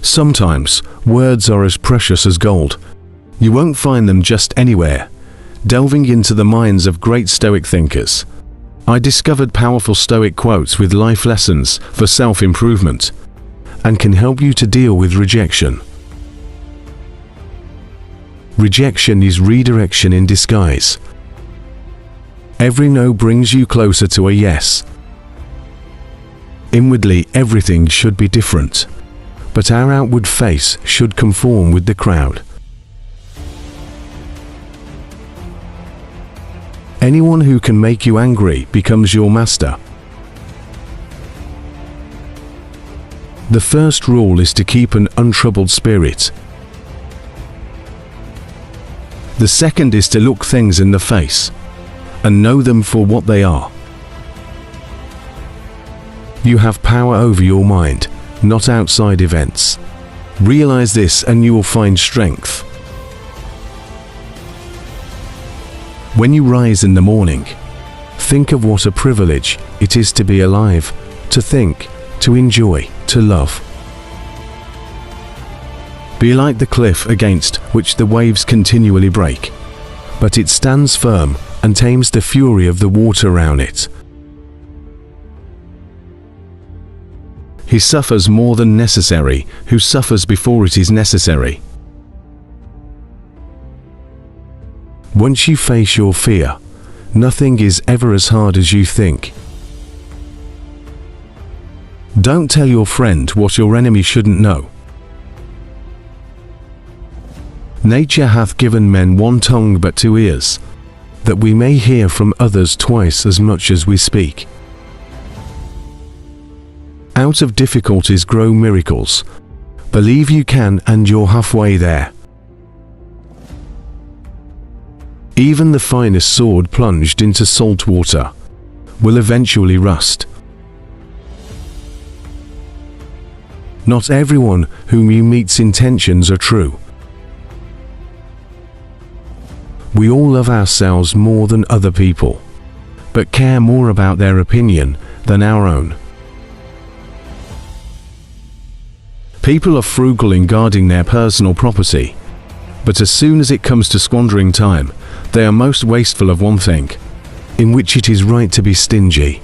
Sometimes, words are as precious as gold. You won't find them just anywhere. Delving into the minds of great Stoic thinkers, I discovered powerful Stoic quotes with life lessons for self-improvement, and can help you to deal with rejection. Rejection is redirection in disguise. Every no brings you closer to a yes. Inwardly, everything should be different, but our outward face should conform with the crowd. Anyone who can make you angry becomes your master. The first rule is to keep an untroubled spirit. The second is to look things in the face and know them for what they are. You have power over your mind, not outside events. Realize this and you will find strength. When you rise in the morning, think of what a privilege it is to be alive, to think, to enjoy, to love. Be like the cliff against which the waves continually break, but it stands firm and tames the fury of the water around it. He suffers more than necessary who suffers before it is necessary. Once you face your fear, nothing is ever as hard as you think. Don't tell your friend what your enemy shouldn't know. Nature hath given men one tongue but two ears, that we may hear from others twice as much as we speak. Out of difficulties grow miracles. Believe you can and you're halfway there. Even the finest sword plunged into salt water will eventually rust. Not everyone whom you meet's intentions are true. We all love ourselves more than other people, but care more about their opinion than our own. People are frugal in guarding their personal property, but as soon as it comes to squandering time, they are most wasteful of one thing, in which it is right to be stingy.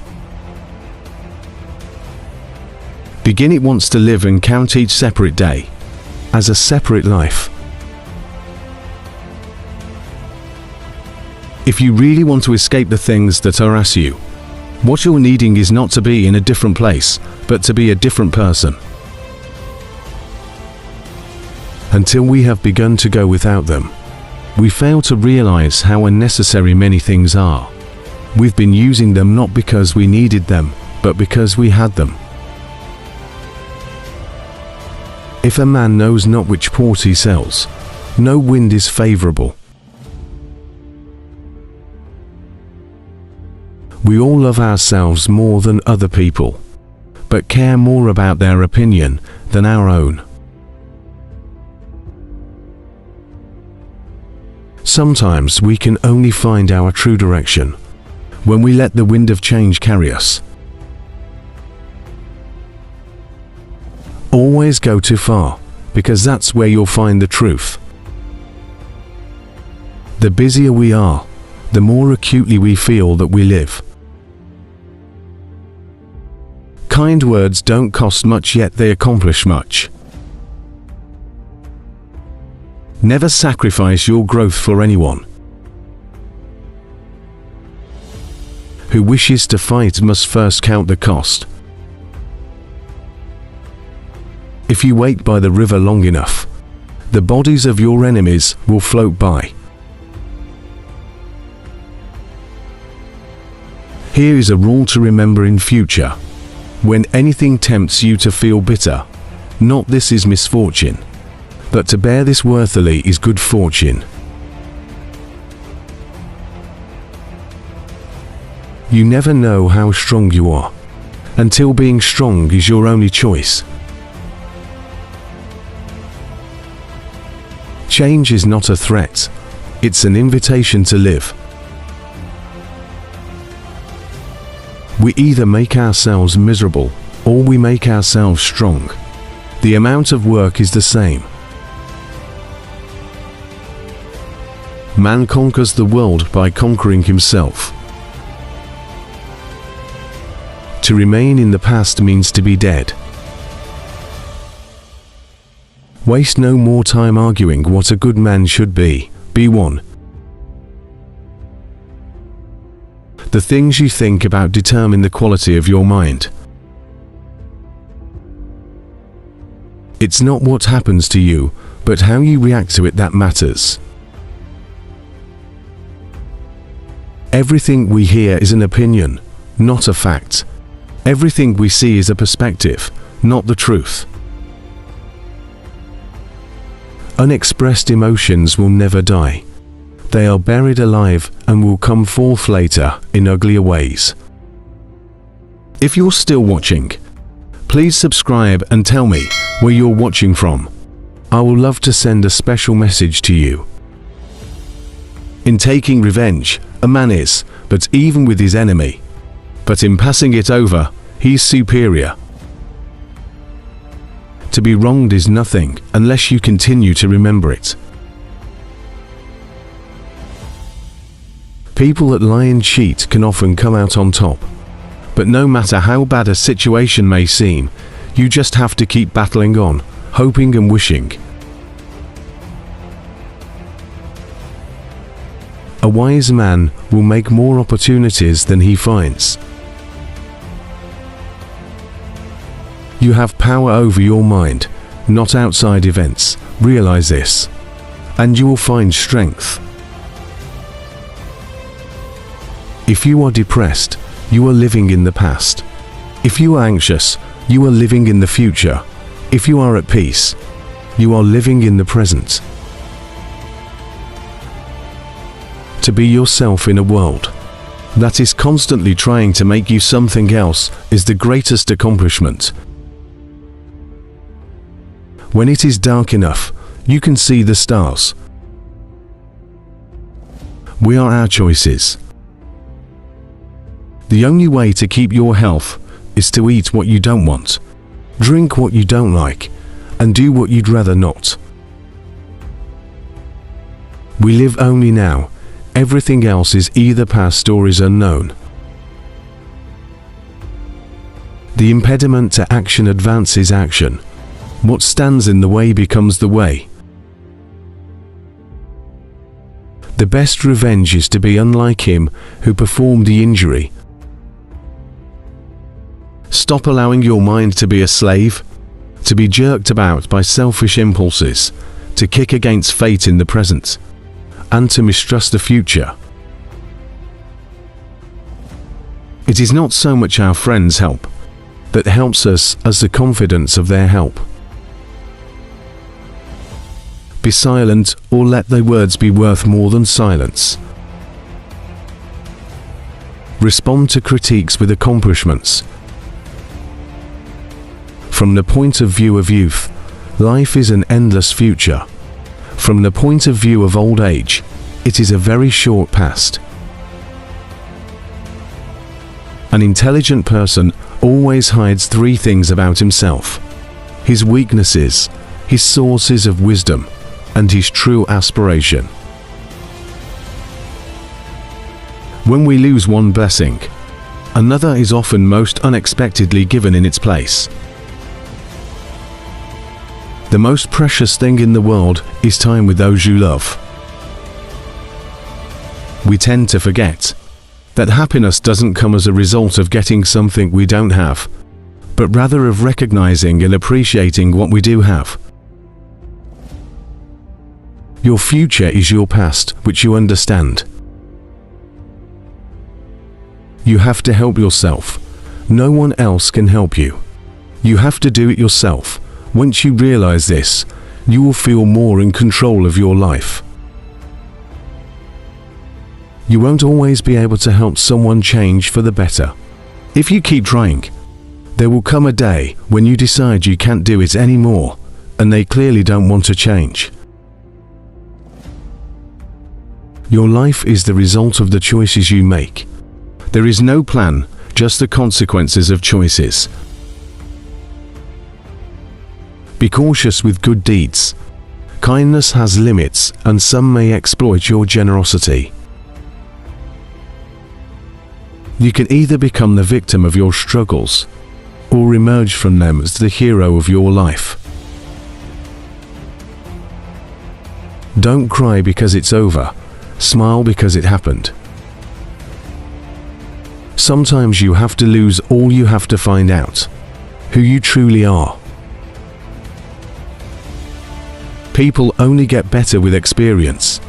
Begin at once to live and count each separate day as a separate life. If you really want to escape the things that harass you, what you're needing is not to be in a different place, but to be a different person. Until we have begun to go without them, we fail to realize how unnecessary many things are. We've been using them not because we needed them, but because we had them. If a man knows not which port he sails, no wind is favorable. We all love ourselves more than other people, but care more about their opinion than our own. Sometimes we can only find our true direction when we let the wind of change carry us. Always go too far, because that's where you'll find the truth. The busier we are, the more acutely we feel that we live. Kind words don't cost much, yet they accomplish much. Never sacrifice your growth for anyone. Who wishes to fight must first count the cost. If you wait by the river long enough, the bodies of your enemies will float by. Here is a rule to remember in future. When anything tempts you to feel bitter, not this is misfortune, but to bear this worthily is good fortune. You never know how strong you are, until being strong is your only choice. Change is not a threat, it's an invitation to live. We either make ourselves miserable, or we make ourselves strong. The amount of work is the same. Man conquers the world by conquering himself. To remain in the past means to be dead. Waste no more time arguing what a good man should be. Be one. The things you think about determine the quality of your mind. It's not what happens to you, but how you react to it that matters. Everything we hear is an opinion, not a fact. Everything we see is a perspective, not the truth. Unexpressed emotions will never die. They are buried alive and will come forth later in uglier ways. If you're still watching, please subscribe and tell me where you're watching from. I will love to send a special message to you. In taking revenge, a man is, but even with his enemy. But in passing it over, he's superior. To be wronged is nothing unless you continue to remember it. People that lie and cheat can often come out on top. But no matter how bad a situation may seem, you just have to keep battling on, hoping and wishing. A wise man will make more opportunities than he finds. You have power over your mind, not outside events. Realize this, and you will find strength. If you are depressed, you are living in the past. If you are anxious, you are living in the future. If you are at peace, you are living in the present. To be yourself in a world that is constantly trying to make you something else is the greatest accomplishment. When it is dark enough, you can see the stars. We are our choices. The only way to keep your health is to eat what you don't want, drink what you don't like, and do what you'd rather not. We live only now. Everything else is either past or is unknown. The impediment to action advances action. What stands in the way becomes the way. The best revenge is to be unlike him who performed the injury. Stop allowing your mind to be a slave, to be jerked about by selfish impulses, to kick against fate in the present, and to mistrust the future. It is not so much our friends' help that helps us as the confidence of their help. Be silent, or let thy words be worth more than silence. Respond to critiques with accomplishments. From the point of view of youth, life is an endless future. From the point of view of old age, it is a very short past. An intelligent person always hides three things about himself: his weaknesses, his sources of wisdom, and his true aspiration. When we lose one blessing, another is often most unexpectedly given in its place. The most precious thing in the world is time with those you love. We tend to forget that happiness doesn't come as a result of getting something we don't have, but rather of recognizing and appreciating what we do have. Your future is your past, which you understand. You have to help yourself. No one else can help you. You have to do it yourself. Once you realize this, you will feel more in control of your life. You won't always be able to help someone change for the better. If you keep trying, there will come a day when you decide you can't do it anymore, and they clearly don't want to change. Your life is the result of the choices you make. There is no plan, just the consequences of choices. Be cautious with good deeds. Kindness has limits, and some may exploit your generosity. You can either become the victim of your struggles, or emerge from them as the hero of your life. Don't cry because it's over. Smile because it happened. Sometimes you have to lose all you have to find out who you truly are. People only get better with experience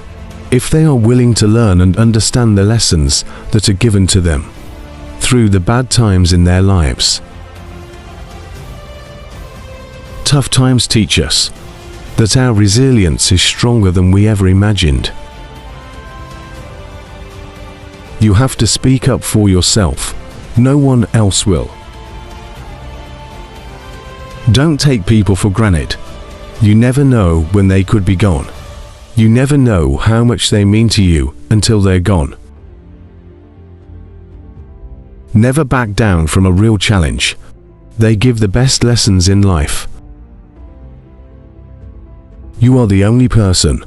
if they are willing to learn and understand the lessons that are given to them through the bad times in their lives. Tough times teach us that our resilience is stronger than we ever imagined. You have to speak up for yourself. No one else will. Don't take people for granted. You never know when they could be gone. You never know how much they mean to you until they're gone. Never back down from a real challenge. They give the best lessons in life. You are the only person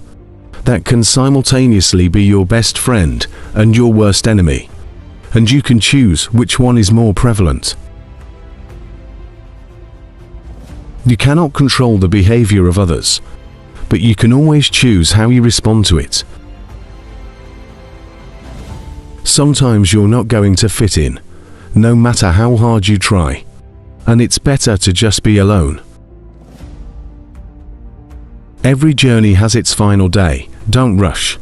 that can simultaneously be your best friend and your worst enemy, and you can choose which one is more prevalent. You cannot control the behavior of others, but you can always choose how you respond to it. Sometimes you're not going to fit in, no matter how hard you try, and it's better to just be alone. Every journey has its final day. Don't rush.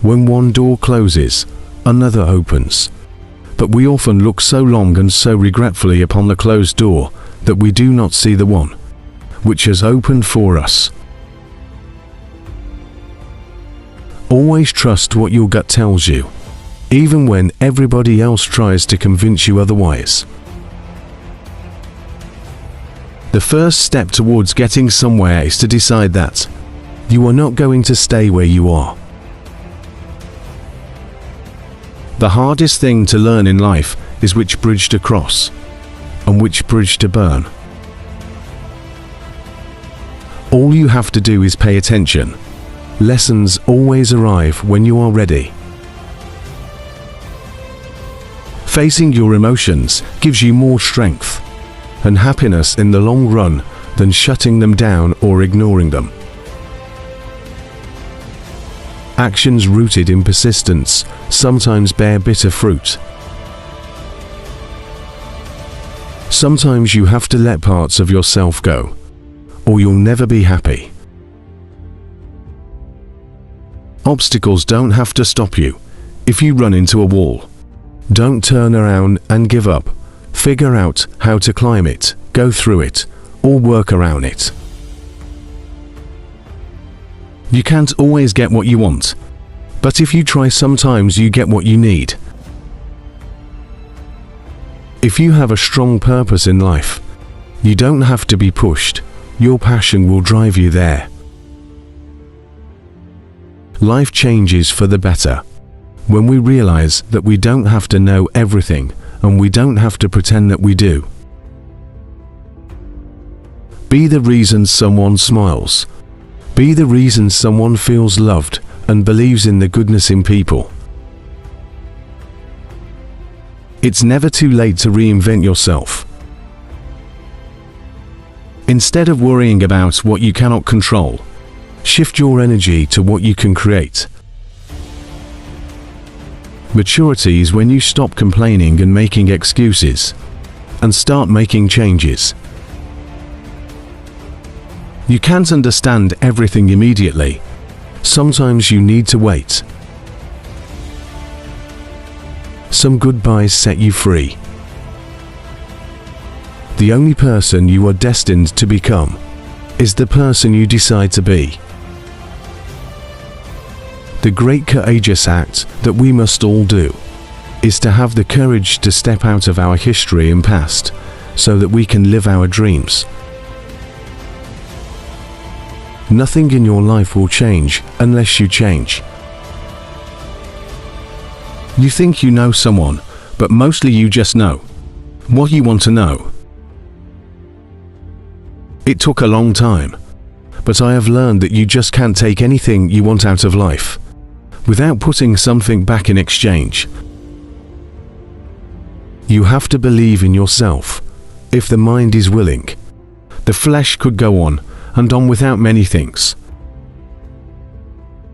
When one door closes, another opens. But we often look so long and so regretfully upon the closed door that we do not see the one which has opened for us. Always trust what your gut tells you, even when everybody else tries to convince you otherwise. The first step towards getting somewhere is to decide that you are not going to stay where you are. The hardest thing to learn in life is which bridge to cross and which bridge to burn. All you have to do is pay attention. Lessons always arrive when you are ready. Facing your emotions gives you more strength and happiness in the long run than shutting them down or ignoring them. Actions rooted in persistence sometimes bear bitter fruit. Sometimes you have to let parts of yourself go, or you'll never be happy. Obstacles don't have to stop you. If you run into a wall, don't turn around and give up. Figure out how to climb it, go through it, or work around it. You can't always get what you want, but if you try, sometimes you get what you need. If you have a strong purpose in life, you don't have to be pushed. Your passion will drive you there. Life changes for the better when we realize that we don't have to know everything, and we don't have to pretend that we do. Be the reason someone smiles. Be the reason someone feels loved and believes in the goodness in people. It's never too late to reinvent yourself. Instead of worrying about what you cannot control, shift your energy to what you can create. Maturity is when you stop complaining and making excuses, and start making changes. You can't understand everything immediately. Sometimes you need to wait. Some goodbyes set you free. The only person you are destined to become is the person you decide to be. The great courageous act that we must all do is to have the courage to step out of our history and past so that we can live our dreams. Nothing in your life will change unless you change. You think you know someone, but mostly you just know what you want to know. It took a long time, but I have learned that you just can't take anything you want out of life without putting something back in exchange. You have to believe in yourself. If the mind is willing, the flesh could go on and on without many things.